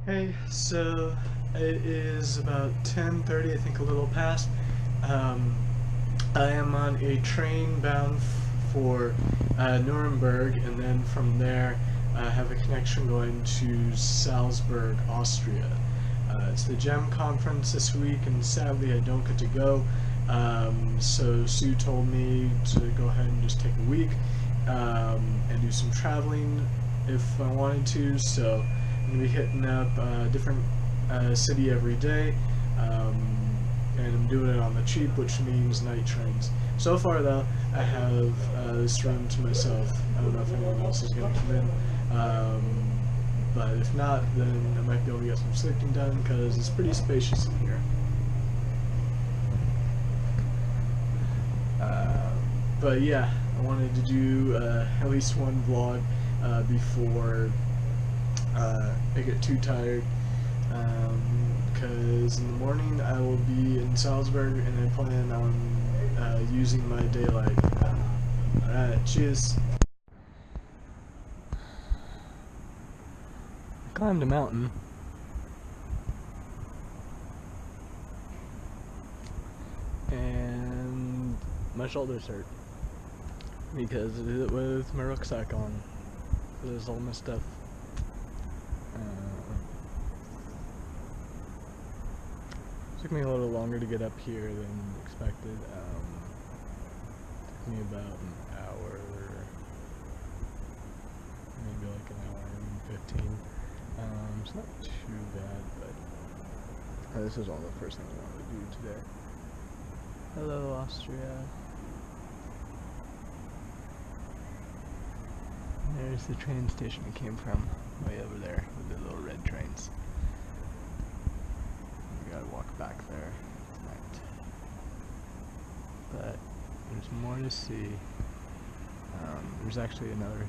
Hey, so it is about 10:30, I think a little past. Um, I am on a train bound for Nuremberg, and then from there I have a connection going to Salzburg, Austria. It's the GEM conference this week, and sadly I don't get to go. So Sue told me to go ahead and just take a week and do some traveling if I wanted to. So I'm gonna be hitting up a different city every day, and I'm doing it on the cheap, which means night trains. So far, though, I have this room to myself. I don't know if anyone else is gonna come in, but if not, then I might be able to get some sleeping done because it's pretty spacious in here. But yeah, I wanted to do at least one vlog before I get too tired, because in the morning I will be in Salzburg and I plan on using my daylight. Alright, cheers. I climbed a mountain. And my shoulders hurt because I did it with my rucksack on. There's all my stuff. Took me a little longer to get up here than expected. Took me about an hour, maybe like an hour and 15. It's not too bad, but this is all the first thing I wanted to do today. Hello, Austria. There's the train station we came from, way over there, with the little red trains. We gotta walk back there tonight. But there's more to see. There's actually another.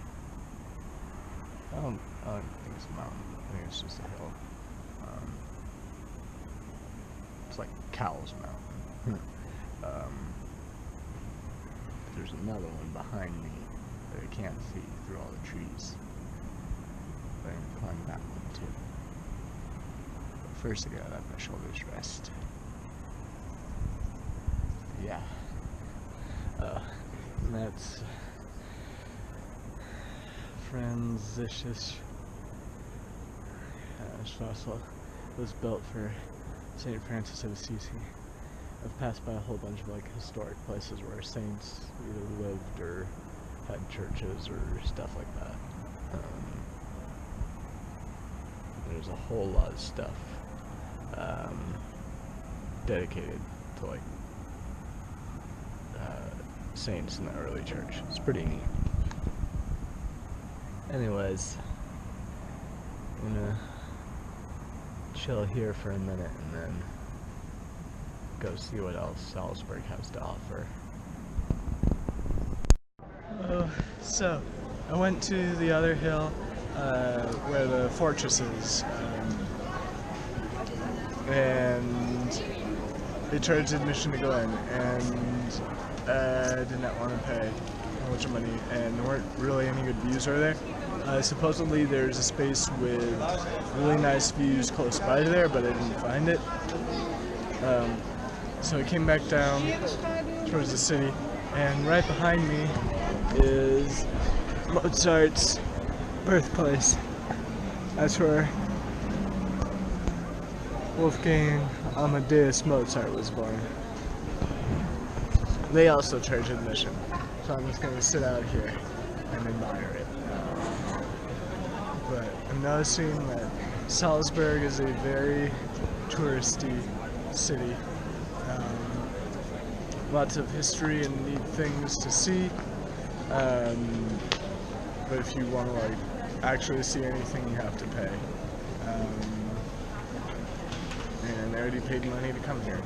I don't think it's a mountain. I think it's just a hill. It's like Cowles Mountain. There's another one behind me that I can't see through all the trees. But I'm gonna climb that one too. But first I gotta let my shoulders rest. Yeah. And that's Franzisches Strasse. Was built for St. Francis of Assisi. I've passed by a whole bunch of like historic places where saints either lived or had churches or stuff like that. There's a whole lot of stuff dedicated to like saints in the early church. It's pretty neat. Anyways, I'm gonna chill here for a minute and then go see what else Salzburg has to offer. So I went to the other hill where the fortress is, and they charged admission to go in, and I did not want to pay a bunch of money, and there weren't really any good views over there. Supposedly there's a space with really nice views close by there, but I didn't find it. So I came back down towards the city, and right behind me is Mozart's birthplace. That's where Wolfgang Amadeus Mozart was born. They also charge admission, so I'm just going to sit out here and admire it. But I'm noticing that Salzburg is a very touristy city. Lots of history and neat things to see. But if you want to like actually see anything, you have to pay. And I already paid money to come here,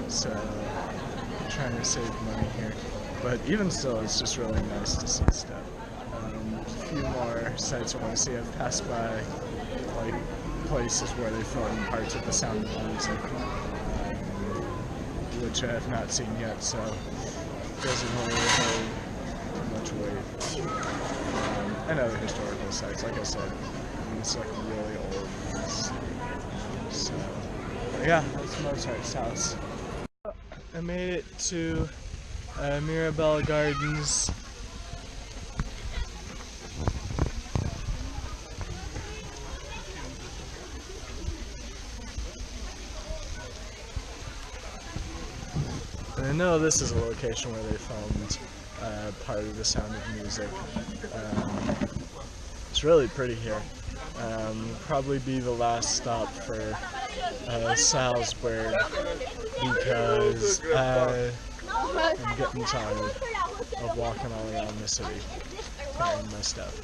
so I'm trying to save money here. But even still, it's just really nice to see stuff. There's a few more sites I want to see. I've passed by like places where they film parts of The Sound of Music, which I have not seen yet, so it doesn't really hold much weight. And other historical sites, like I said, it's like really old. So yeah, that's Mozart's house. I made it to Mirabelle Gardens. And I know this is a location where they filmed part of The Sound of Music. It's really pretty here. Probably be the last stop for Salzburg because I'm getting tired of walking all around the city carrying my stuff.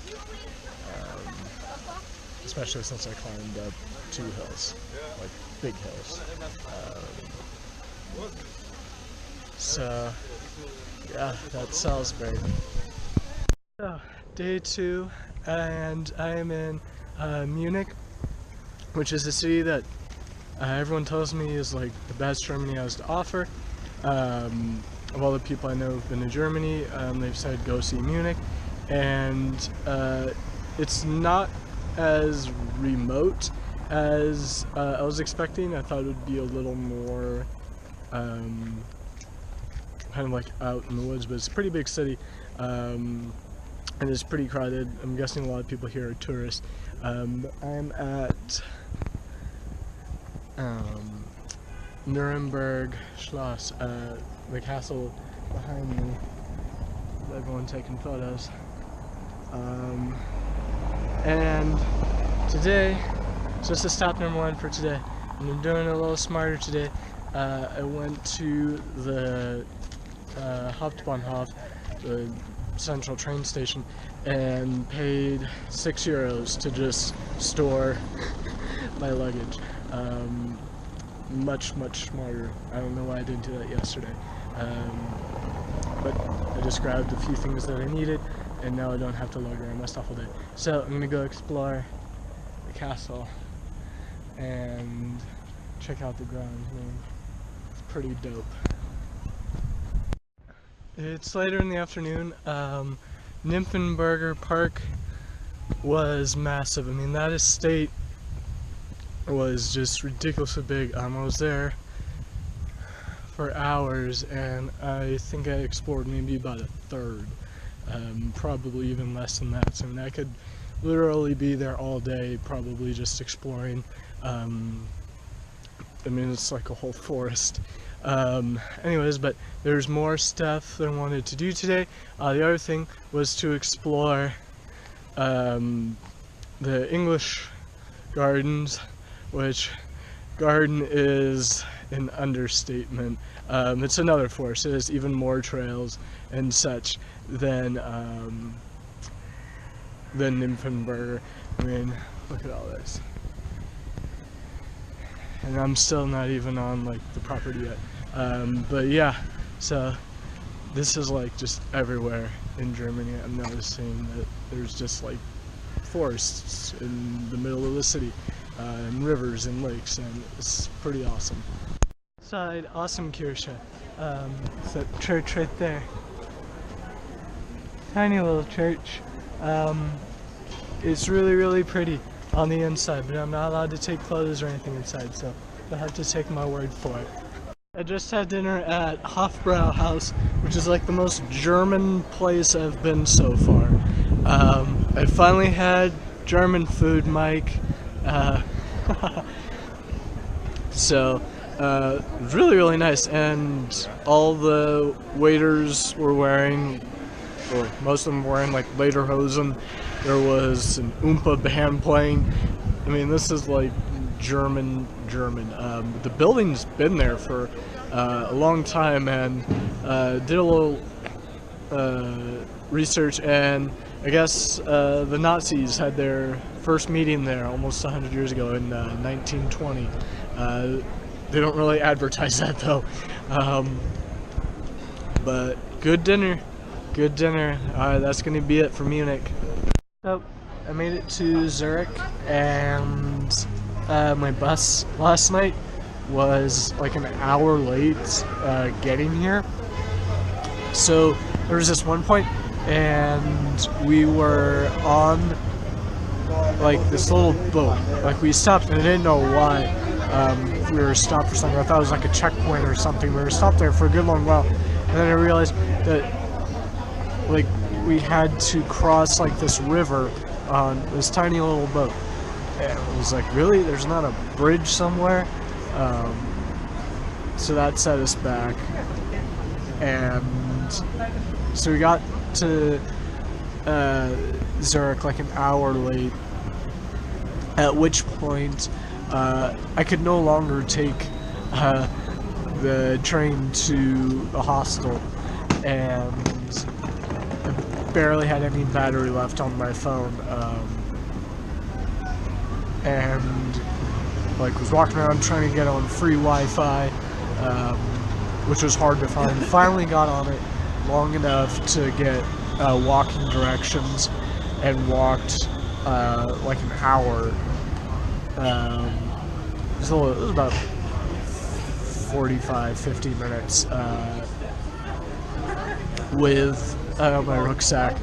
Especially since I climbed up 2 hills, like big hills. So yeah, that's Salzburg. So, day 2, and I am in Munich, which is a city that everyone tells me is like the best Germany has to offer. Of all the people I know who've been to Germany, they've said go see Munich, and it's not as remote as I was expecting. I thought it would be a little more kind of like out in the woods, but it's a pretty big city, and it's pretty crowded. I'm guessing a lot of people here are tourists. I'm at Nuremberg Schloss, the castle behind me. Everyone taking photos. And today, just a stop number 1 for today, and I'm doing it a little smarter today. I went to the Hauptbahnhof, the central train station, and paid €6 to just store my luggage. Much smarter. I don't know why I didn't do that yesterday. But I just grabbed a few things that I needed, and now I don't have to lug around my stuff all day. So I'm gonna go explore the castle and check out the grounds. I mean, it's pretty dope. It's later in the afternoon. Nymphenburger Park was massive. I mean, that estate was just ridiculously big. I was there for hours, and I think I explored maybe about a third, probably even less than that. So I mean, I could literally be there all day, probably just exploring. I mean, it's like a whole forest. Anyways, but there's more stuff that I wanted to do today. The other thing was to explore the English gardens, which garden is an understatement. It's another forest. It has even more trails and such than Nymphenburger. I mean, look at all this. And I'm still not even on like the property yet. But yeah, so this is like just everywhere in Germany. I'm noticing that there's just like forests in the middle of the city, and rivers and lakes, and it's pretty awesome. Outside, awesome Kirche. It's that church right there. Tiny little church. It's really pretty on the inside, but I'm not allowed to take photos or anything inside, so you'll have to take my word for it. I just had dinner at Hofbrauhaus, which is like the most German place I've been so far. I finally had German food, Mike. So it was really nice, and all the waiters were wearing, or most of them were wearing, like lederhosen. There was an Oompa band playing. I mean, this is like German. The building's been there for a long time, and did a little research, and I guess the Nazis had their first meeting there almost 100 years ago in 1920. They don't really advertise that though. But good dinner. Alright, that's gonna be it for Munich. So I made it to Zurich, and my bus last night was like an hour late getting here. So there was this one point, and we were on like this little boat. Like we stopped, and I didn't know why. we were stopped for something. I thought it was like a checkpoint or something. We were stopped there for a good long while, and then I realized that like we had to cross like this river on this tiny little boat. And it was like, really? There's not a bridge somewhere? So that set us back. And so we got to Zurich like an hour late, at which point I could no longer take the train to the hostel, and I barely had any battery left on my phone, and like was walking around trying to get on free Wi-Fi, which was hard to find. Finally got on it long enough to get walking directions, and walked like an hour. It was about 45-50 minutes with my rucksack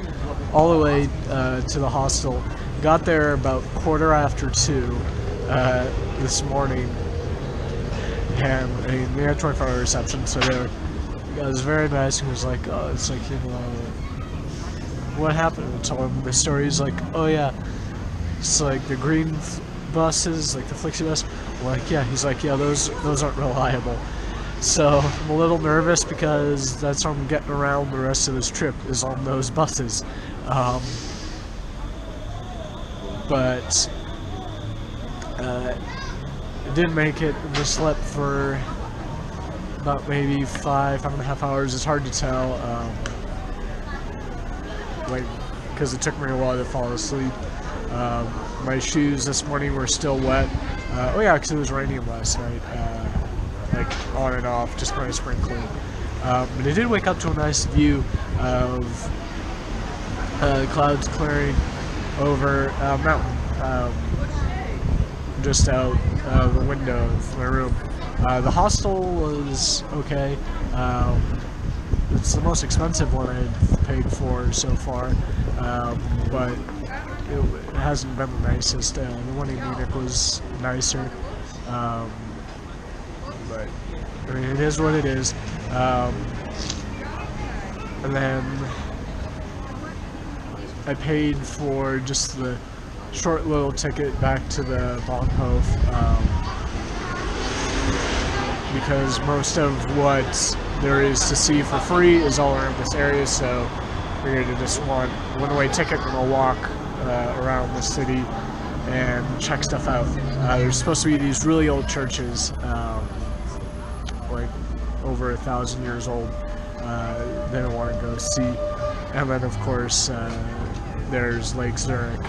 all the way to the hostel. Got there about 2:15 this morning, and I mean, we had 24-hour reception, so the guy was very nice and was like, oh, it's like, you know, what happened? I told him the story. He's like, oh yeah, it's like the green buses, like the Flixie bus. I'm like, yeah. He's like, yeah, those aren't reliable. So I'm a little nervous because that's how I'm getting around the rest of this trip, is on those buses. But I did make it, and just slept for about maybe 5.5 hours. It's hard to tell, like, because it took me a while to fall asleep. My shoes this morning were still wet. Oh yeah, because it was raining last night, like on and off, just kind of sprinkling. But I did wake up to a nice view of clouds clearing over a mountain, just out the window of my room. The hostel was okay. It's the most expensive one I've paid for so far, but it hasn't been the nicest. The one in Munich was nicer, but I mean, it is what it is. And then I paid for just the short little ticket back to the Bahnhof, because most of what there is to see for free is all around this area, so I figured I just want a one-way ticket and I'll walk around the city and check stuff out. There's supposed to be these really old churches, like over 1,000 years old, that I want to go see. And then of course there's Lake Zurich.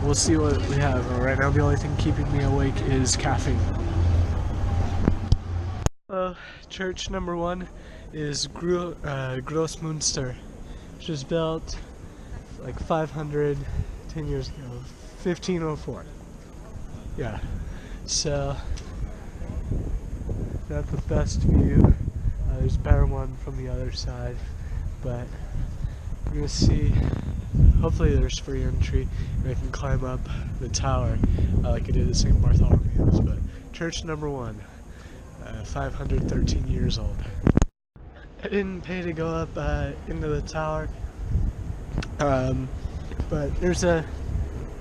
We'll see what we have. Right now the only thing keeping me awake is caffeine. Church number 1 is Grossmünster, which was built like 510 years ago, 1504. Yeah, so not the best view. There's a better one from the other side, but we're gonna see. Hopefully there's free entry and I can climb up the tower like I did at St. Bartholomew's. But church number 1, 513 years old. I didn't pay to go up into the tower, but there's a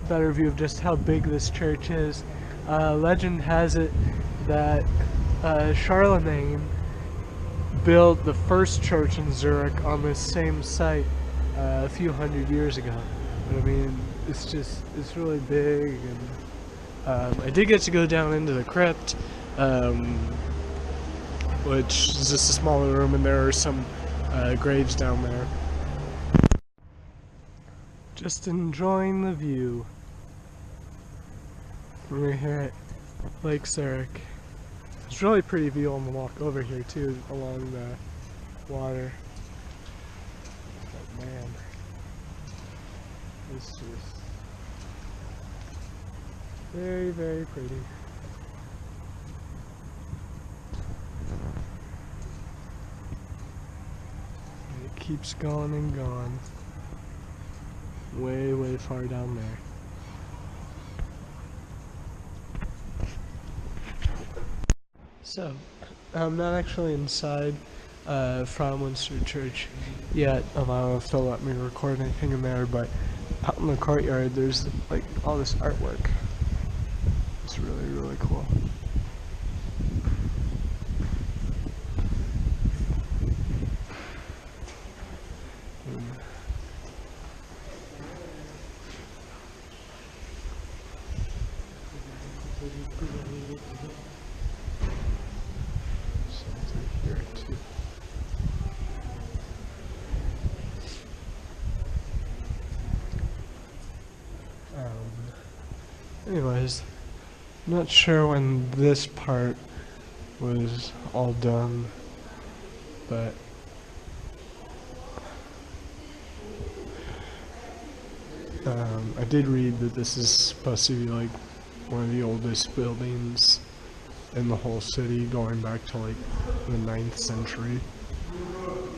better view of just how big this church is. Legend has it that Charlemagne built the first church in Zurich on this same site a few hundred years ago. But I mean, it's really big, and I did get to go down into the crypt, which is just a smaller room, and there are some graves down there. Just enjoying the view. We're here at Lake Zurich. It's a really pretty view on the walk over here too, along the water. But man, it's just very, very pretty. And it keeps going and going. Way, way far down there. So, I'm not actually inside Frauenmunster Church yet. I don't know if they'll let me record anything in there, but out in the courtyard there's like all this artwork. It's really, really cool. Here too. Anyways, I'm not sure when this part was all done, but I did read that this is supposed to be like one of the oldest buildings in the whole city, going back to like the 9th century.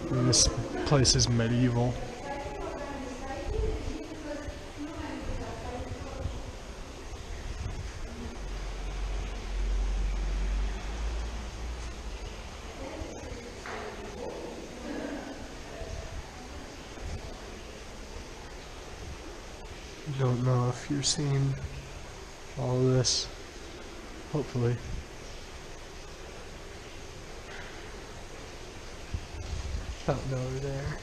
I mean, this place is medieval. Don't know if you're seeing all of this. Hopefully. Fountain over there.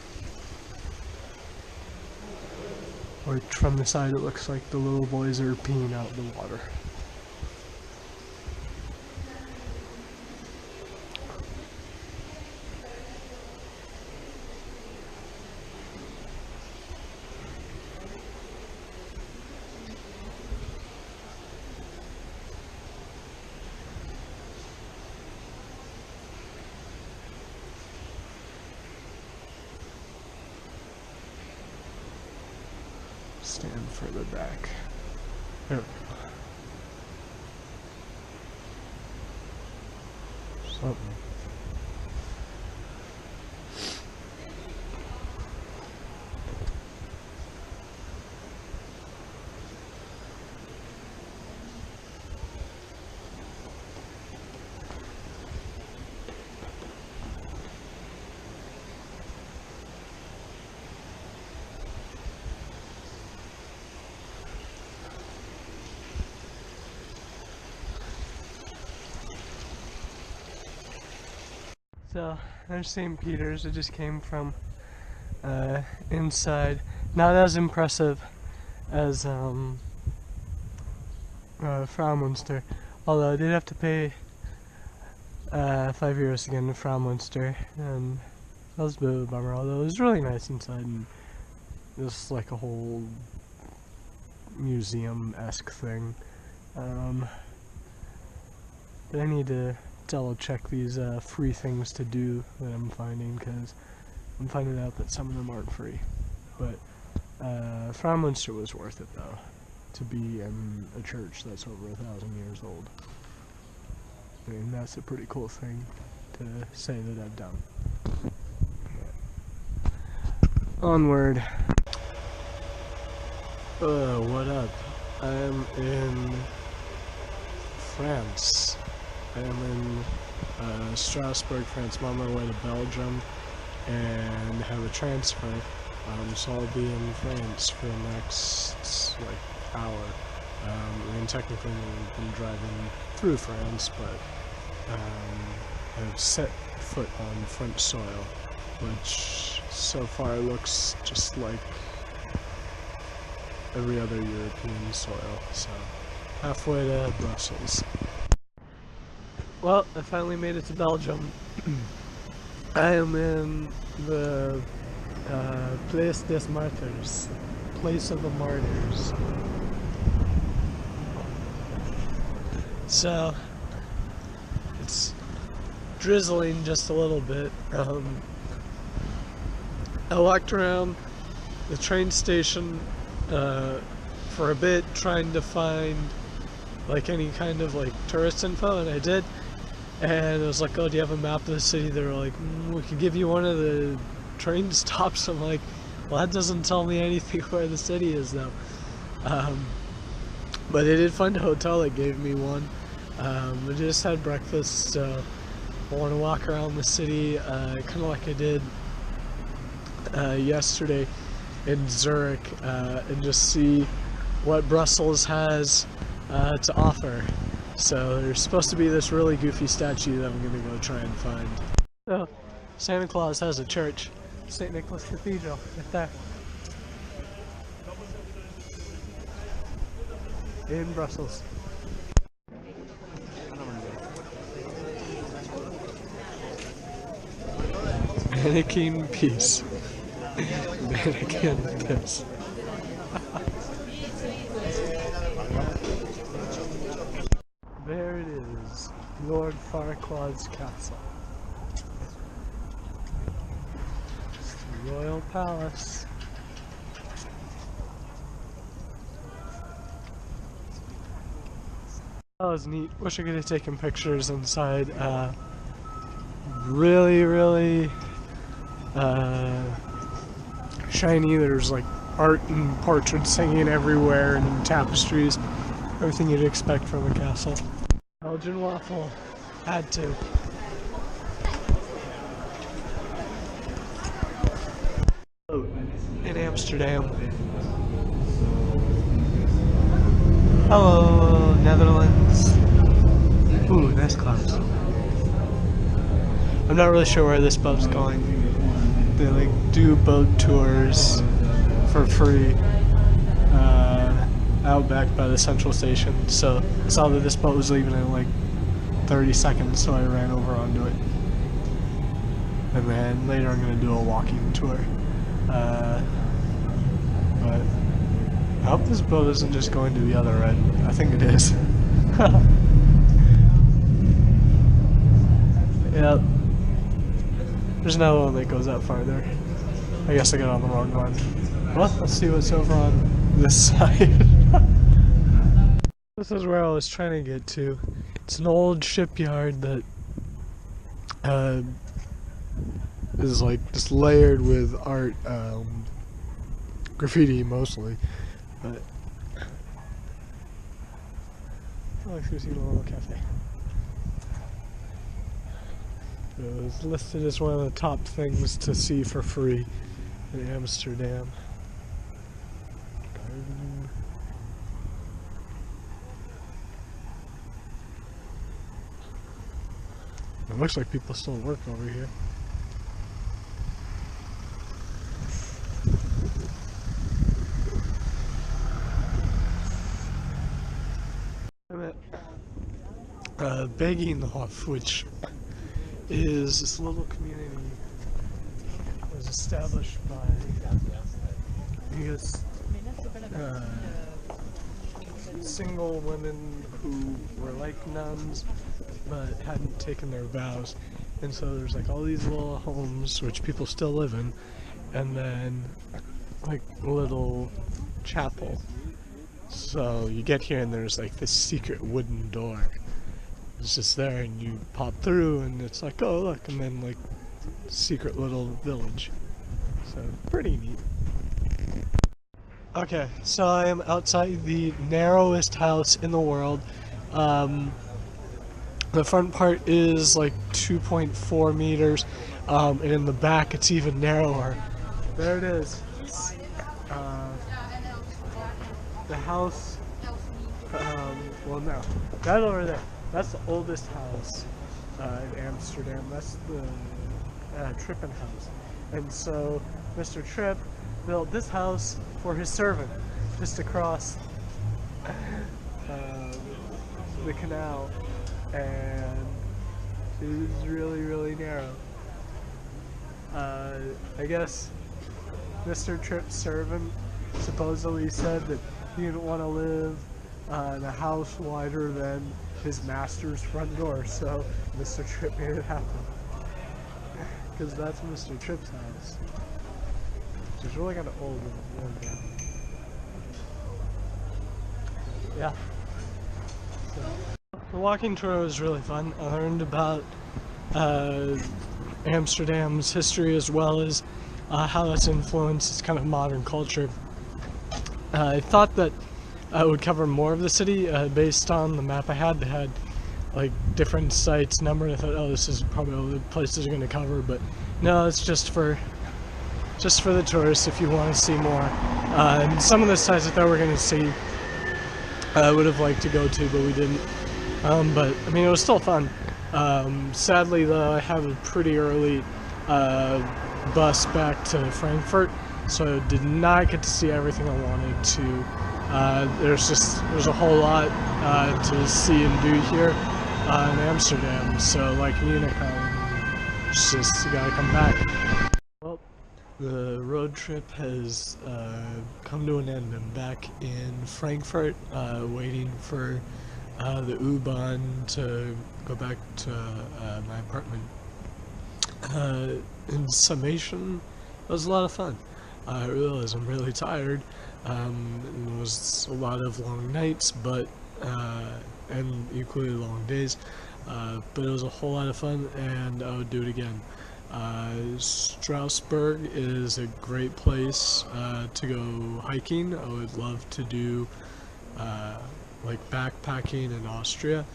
Or from the side it looks like the little boys are peeing out the water. Stand further back. There we go. Something. So, there's St. Peter's. It just came from inside. Not as impressive as Frauenmunster, although I did have to pay €5 to get into Frauenmunster, and that was a bit of a bummer, although it was really nice inside, and it was like a whole museum-esque thing. But I need to double check these free things to do that I'm finding, because I'm finding out that some of them aren't free. But Frauenmunster was worth it though, to be in a church that's over 1,000 years old. I mean, that's a pretty cool thing to say that I've done. But onward. What up? I am in France. I am in Strasbourg, France. I'm on my way to Belgium and have a transfer. So I'll be in France for the next hour. I mean, technically I've been driving through France, but I've set foot on French soil, which so far looks just like every other European soil. So halfway to Brussels. Well, I finally made it to Belgium. I am in the Place des Martyrs, Place of the Martyrs. So, it's drizzling just a little bit. I walked around the train station for a bit, trying to find like any kind of like tourist info, and I did. And I was like, oh, do you have a map of the city? They were like, we could give you one of the train stops. I'm like, well, that doesn't tell me anything where the city is though. But I did find a hotel that gave me one. I just had breakfast, so I want to walk around the city, kind of like I did yesterday in Zurich, and just see what Brussels has to offer. So there's supposed to be this really goofy statue that I'm going to go try and find. So Santa Claus has a church, St. Nicholas Cathedral, right there. In Brussels. Mannequin peace. Mannequin piss. There it is, Lord Farquaad's castle. It's the Royal Palace. That was neat. Wish I could have taken pictures inside. Really shiny. There's like art and portraits hanging everywhere and tapestries. Everything you'd expect from a castle. Belgian waffle. Had to. Oh, in Amsterdam. Hello, Netherlands. Ooh, nice clouds. I'm not really sure where this boat's going. They like do boat tours for free out back by the central station. So I saw that this boat was leaving in like 30 seconds, so I ran over onto it. And then later I'm gonna do a walking tour. But I hope this boat isn't just going to the other end. I think it is. Yep. There's another one that goes out farther. I guess I got on the wrong one. Well, let's see what's over on this side. This is where I was trying to get to. It's an old shipyard that is like just layered with art, graffiti mostly, but I like to see a little cafe. It was listed as one of the top things to see for free in Amsterdam. Garden. It looks like people still work over here. I'm at Beginhof, which is this little community that was established by, I guess, single women who were like nuns but hadn't taken their vows, and so there's like all these little homes which people still live in, and then like a little chapel. So you get here and there's like this secret wooden door. It's just there and you pop through and it's like, oh look, and then like secret little village. So pretty neat. Okay, so I am outside the narrowest house in the world. The front part is like 2.4 meters, and in the back it's even narrower. There it is. The house, well no, that over there, that's the oldest house in Amsterdam. That's the Trippen house. And so Mr. Tripp built this house for his servant, just across the canal, and it is really narrow. I guess Mr. Tripp's servant supposedly said that he didn't want to live in a house wider than his master's front door, so Mr. Tripp made it happen. Because that's Mr. Tripp's house. Which is really kind of old and worn down. Yeah. So, the walking tour was really fun. I learned about Amsterdam's history as well as how that's influenced its kind of modern culture. I thought that I would cover more of the city based on the map I had. They had like different sites numbered. I thought, oh, this is probably all the places are going to cover, but no, it's just for the tourists if you want to see more. And some of the sites I thought we were going to see, I would have liked to go to, but we didn't. But I mean, it was still fun. Sadly, though, I have a pretty early bus back to Frankfurt, so I did not get to see everything I wanted to. There's a whole lot to see and do here in Amsterdam. So like Munich, it's just you gotta come back. Well, the road trip has come to an end. I'm back in Frankfurt, waiting for the U-Bahn to go back to my apartment. In summation, it was a lot of fun. I realize I'm really tired. It was a lot of long nights, but and equally long days. But it was a whole lot of fun, and I would do it again. Strasbourg is a great place to go hiking. I would love to do like backpacking in Austria.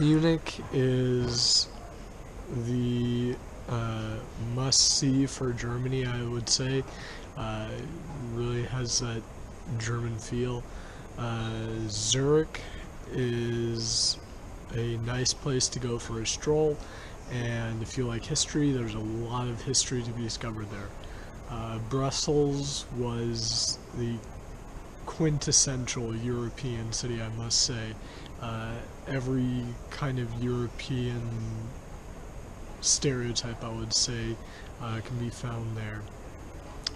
Munich is the must-see for Germany, I would say. Really has that German feel. Zurich is a nice place to go for a stroll, and if you like history, there's a lot of history to be discovered there. Brussels was the quintessential European city, I must say. Every kind of European stereotype, I would say, can be found there.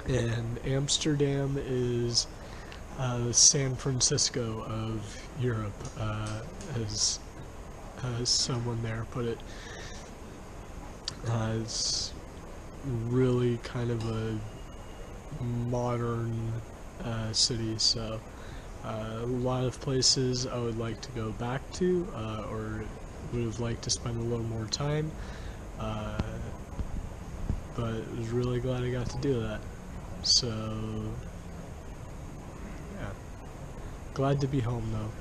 And Amsterdam is the San Francisco of Europe, as someone there put it. It's really kind of a modern city, so a lot of places I would like to go back to, or would have liked to spend a little more time, but I was really glad I got to do that. So, yeah. Glad to be home, though.